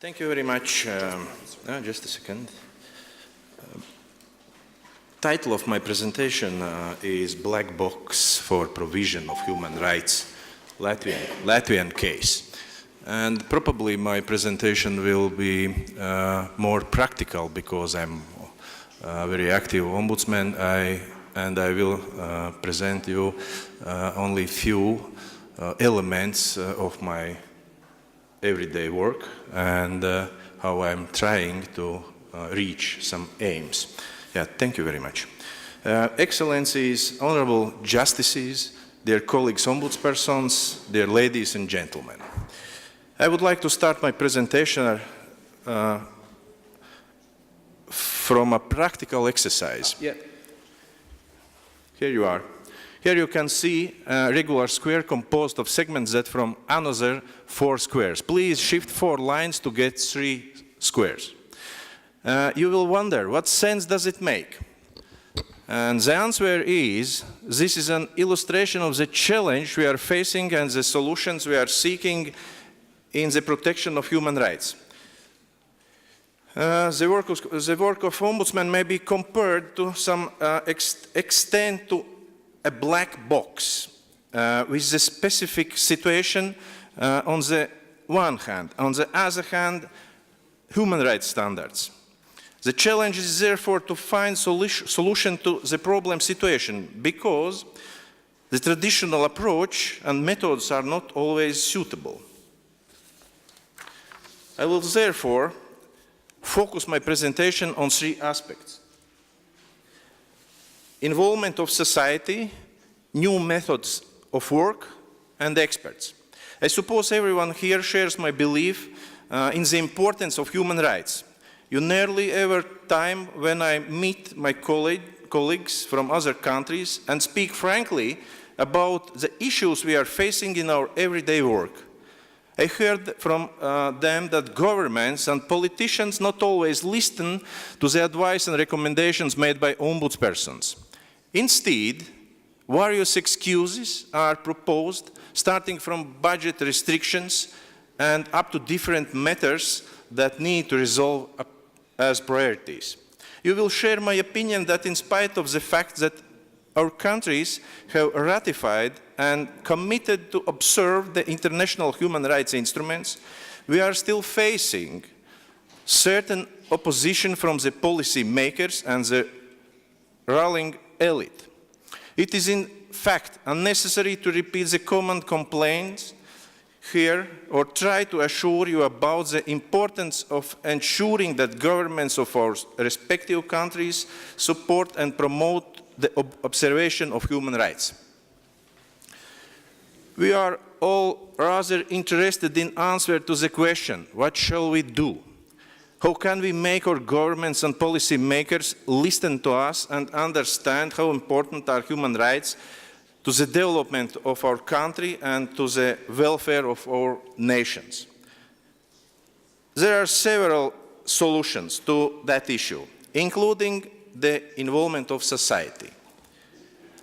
Thank you very much. Just a second. Title of my presentation is Black Box for Provision of Human Rights, Latvian case. And probably my presentation will be more practical because I'm a very active ombudsman and I will present you only few elements of my everyday work and how I'm trying to reach some aims. Yeah, thank you very much. Excellencies, honorable justices, dear colleagues, ombudspersons, dear ladies and gentlemen. I would like to start my presentation from a practical exercise. Yeah. Here you are. Here you can see a regular square composed of segments that from another 4 squares. Please shift 4 lines to get 3 squares. You will wonder, what sense does it make? And the answer is, this is an illustration of the challenge we are facing and the solutions we are seeking in the protection of human rights. The work of ombudsman may be compared to some extent to a black box with the specific situation on the one hand. On the other hand, human rights standards. The challenge is therefore to find solution to the problem situation because the traditional approach and methods are not always suitable. I will therefore focus my presentation on 3 aspects: involvement of society, new methods of work, and experts. I suppose everyone here shares my belief in the importance of human rights. You nearly every time when I meet my colleagues from other countries and speak frankly about the issues we are facing in our everyday work, I heard from them that governments and politicians not always listen to the advice and recommendations made by ombudspersons. Instead, various excuses are proposed, starting from budget restrictions and up to different matters that need to resolve as priorities. You will share my opinion that in spite of the fact that our countries have ratified and committed to observe the international human rights instruments, we are still facing certain opposition from the policy makers and the ruling elite. It is in fact unnecessary to repeat the common complaints here or try to assure you about the importance of ensuring that governments of our respective countries support and promote the observation of human rights. We are all rather interested in answer to the question, what shall we do? How can we make our governments and policy makers listen to us and understand how important are human rights to the development of our country and to the welfare of our nations? There are several solutions to that issue, including the involvement of society.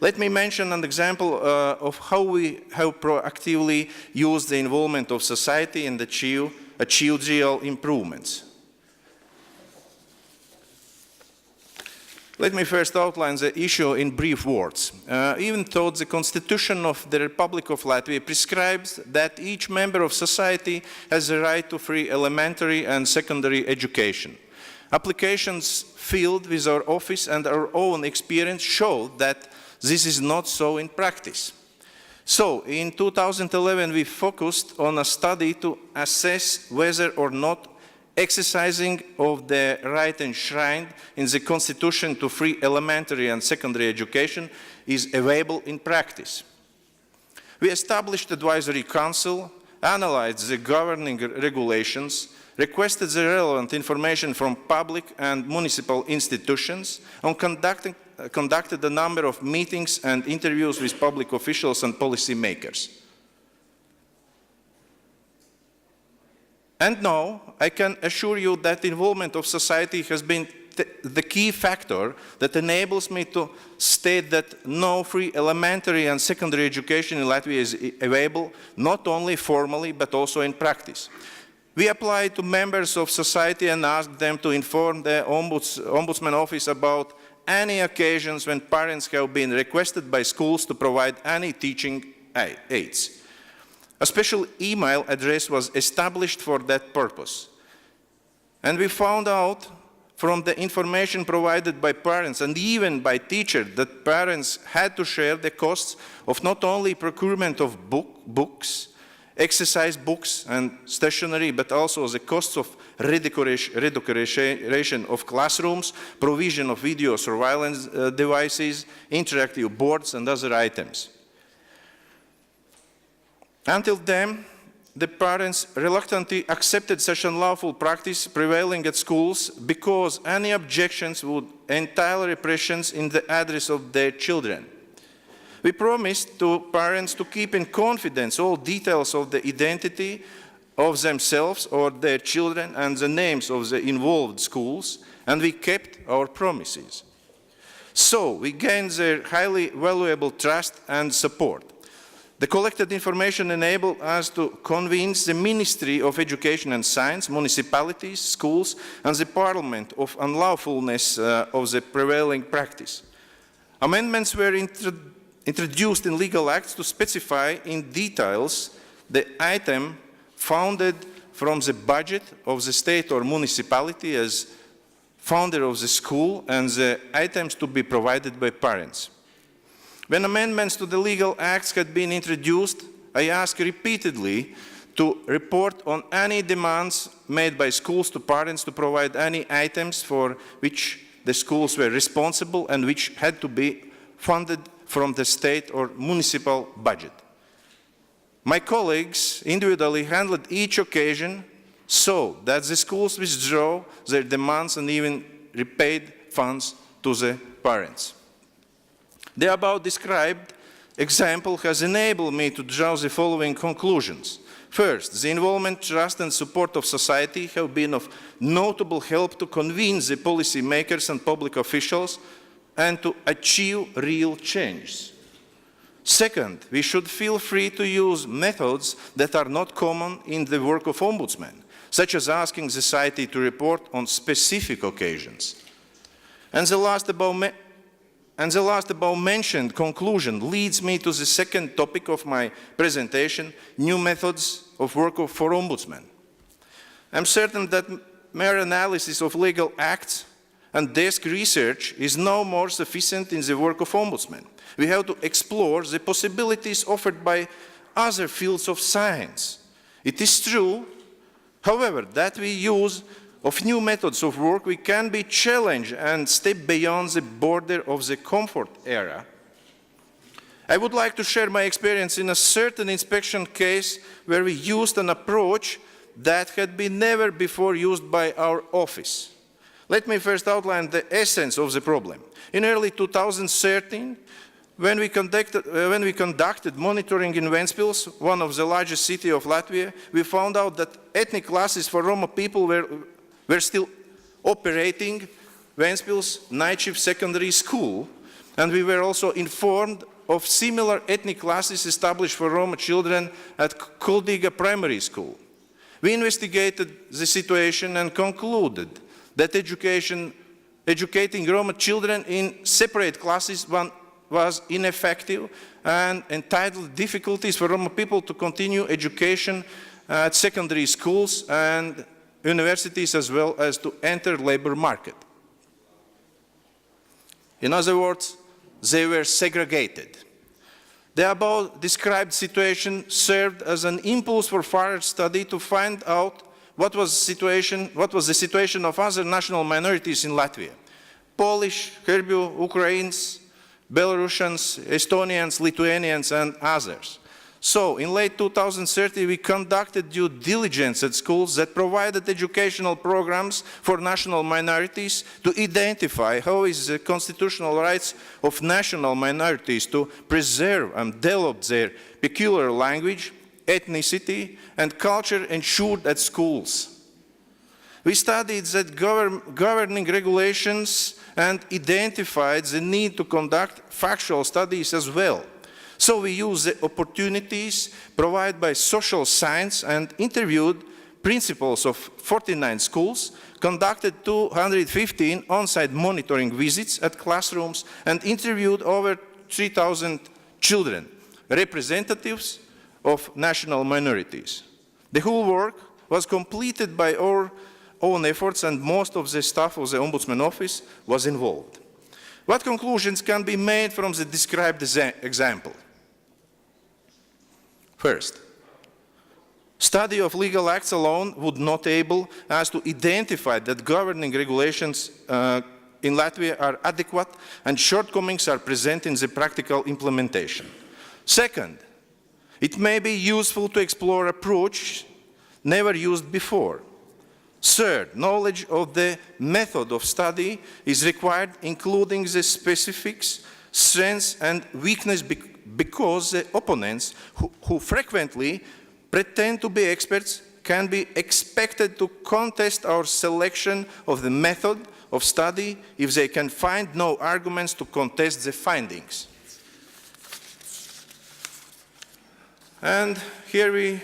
Let me mention an example of how we have proactively used the involvement of society and achieved real improvements. Let me first outline the issue in brief words. Even though the Constitution of the Republic of Latvia prescribes that each member of society has the right to free elementary and secondary education, applications filled with our office and our own experience show that this is not so in practice. So, in 2011, we focused on a study to assess whether or not exercising of the right enshrined in the Constitution to free elementary and secondary education is available in practice. We established Advisory Council, analyzed the governing regulations, requested the relevant information from public and municipal institutions, and conducted a number of meetings and interviews with public officials and policy makers. And now, I can assure you that involvement of society has been the key factor that enables me to state that no free elementary and secondary education in Latvia is available, not only formally, but also in practice. We applied to members of society and asked them to inform the Ombudsman office about any occasions when parents have been requested by schools to provide any teaching aids. A special email address was established for that purpose. And we found out from the information provided by parents and even by teachers that parents had to share the costs of not only procurement of books, exercise books and stationery, but also the costs of redecoration of classrooms, provision of video surveillance devices, interactive boards and other items. Until then, the parents reluctantly accepted such unlawful practice prevailing at schools because any objections would entail repressions in the address of their children. We promised to parents to keep in confidence all details of the identity of themselves or their children and the names of the involved schools, and we kept our promises. So we gained their highly valuable trust and support. The collected information enabled us to convince the Ministry of Education and Science, municipalities, schools, and the Parliament of unlawfulness of the prevailing practice. Amendments were introduced in legal acts to specify in details the item funded from the budget of the state or municipality as founder of the school and the items to be provided by parents. When amendments to the legal acts had been introduced, I asked repeatedly to report on any demands made by schools to parents to provide any items for which the schools were responsible and which had to be funded from the state or municipal budget. My colleagues individually handled each occasion so that the schools withdrew their demands and even repaid funds to the parents. The above described example has enabled me to draw the following conclusions. First, the involvement, trust and support of society have been of notable help to convince the policy makers and public officials and to achieve real change. Second, we should feel free to use methods that are not common in the work of Ombudsman, such as asking society to report on specific occasions. And the last above mentioned conclusion leads me to the second topic of my presentation, new methods of work for Ombudsman. I'm certain that mere analysis of legal acts and desk research is no more sufficient in the work of Ombudsman. We have to explore the possibilities offered by other fields of science. It is true, however, that we use of new methods of work, we can be challenged and step beyond the border of the comfort era. I would like to share my experience in a certain inspection case where we used an approach that had been never before used by our office. Let me first outline the essence of the problem. In early 2013, when we conducted monitoring in Ventspils, one of the largest cities of Latvia, we found out that ethnic classes for Roma people were still operating Ventspils night shift secondary school, and we were also informed of similar ethnic classes established for Roma children at Kuldiga primary school. We investigated the situation and concluded that educating Roma children in separate classes was ineffective and entitled difficulties for Roma people to continue education at secondary schools and universities as well as to enter labor market. In other words, they were segregated. The above described situation served as an impulse for further study to find out what was the situation of other national minorities in Latvia. Polish, Serbian, Ukrainians, Belarusians, Estonians, Lithuanians, and others. So, in late 2013, we conducted due diligence at schools that provided educational programs for national minorities to identify how is the constitutional rights of national minorities to preserve and develop their peculiar language, ethnicity, and culture ensured at schools. We studied that governing regulations and identified the need to conduct factual studies as well. So we used the opportunities provided by social science and interviewed principals of 49 schools, conducted 215 on-site monitoring visits at classrooms, and interviewed over 3,000 children, representatives of national minorities. The whole work was completed by our own efforts, and most of the staff of the Ombudsman office was involved. What conclusions can be made from the described example? First, study of legal acts alone would not enable us to identify that governing regulations in Latvia are adequate and shortcomings are present in the practical implementation. Second, it may be useful to explore approach never used before. Third, knowledge of the method of study is required, including the specifics, strengths, and weakness, because the opponents who frequently pretend to be experts can be expected to contest our selection of the method of study if they can find no arguments to contest the findings. And here we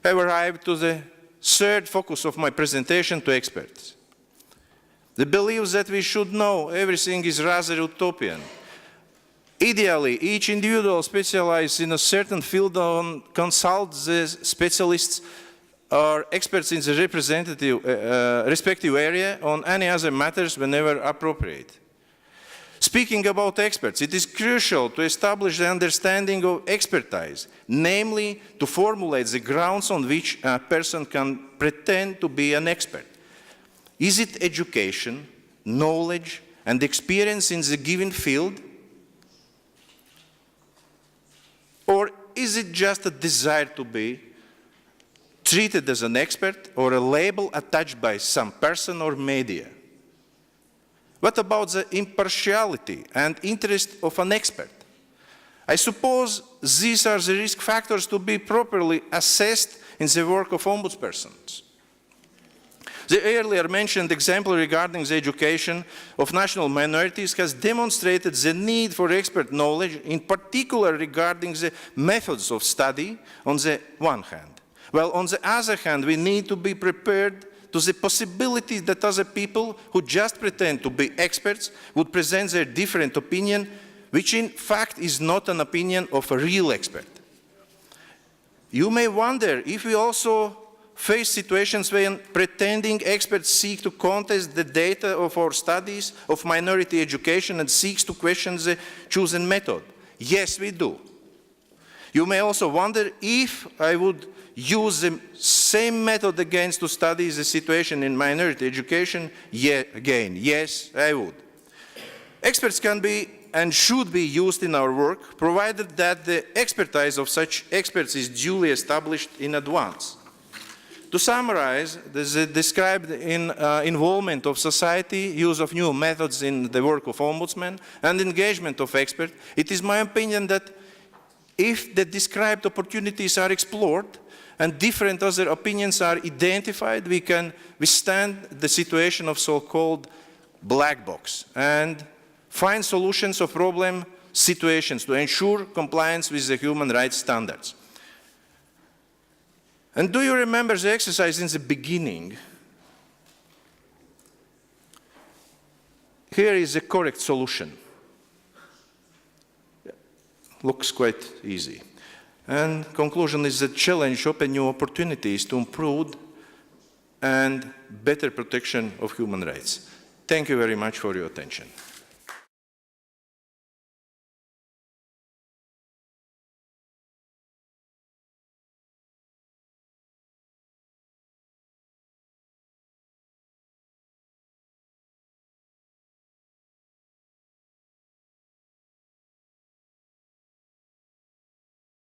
have arrived to the third focus of my presentation to experts. The belief that we should know everything is rather utopian. Ideally, each individual specialized in a certain field consults the specialists or experts in the respective area on any other matters whenever appropriate. Speaking about experts, it is crucial to establish the understanding of expertise, namely to formulate the grounds on which a person can pretend to be an expert. Is it education, knowledge, and experience in the given field? Or is it just a desire to be treated as an expert or a label attached by some person or media? What about the impartiality and interest of an expert? I suppose these are the risk factors to be properly assessed in the work of ombudspersons. The earlier mentioned example regarding the education of national minorities has demonstrated the need for expert knowledge, in particular regarding the methods of study on the one hand. While on the other hand, we need to be prepared to the possibility that other people who just pretend to be experts would present their different opinion, which in fact is not an opinion of a real expert. You may wonder if we also face situations when pretending experts seek to contest the data of our studies of minority education and seeks to question the chosen method. Yes, we do. You may also wonder if I would use the same method against to study the situation in minority education. Again, yes, I would. Experts can be and should be used in our work, provided that the expertise of such experts is duly established in advance. To summarize, the described involvement of society, use of new methods in the work of ombudsmen, and engagement of experts, it is my opinion that if the described opportunities are explored and different other opinions are identified, we can withstand the situation of so-called black box and find solutions of problem situations to ensure compliance with the human rights standards. And do you remember the exercise in the beginning? Here is the correct solution. Looks quite easy. And conclusion is that challenge open new opportunities to improve and better protection of human rights. Thank you very much for your attention.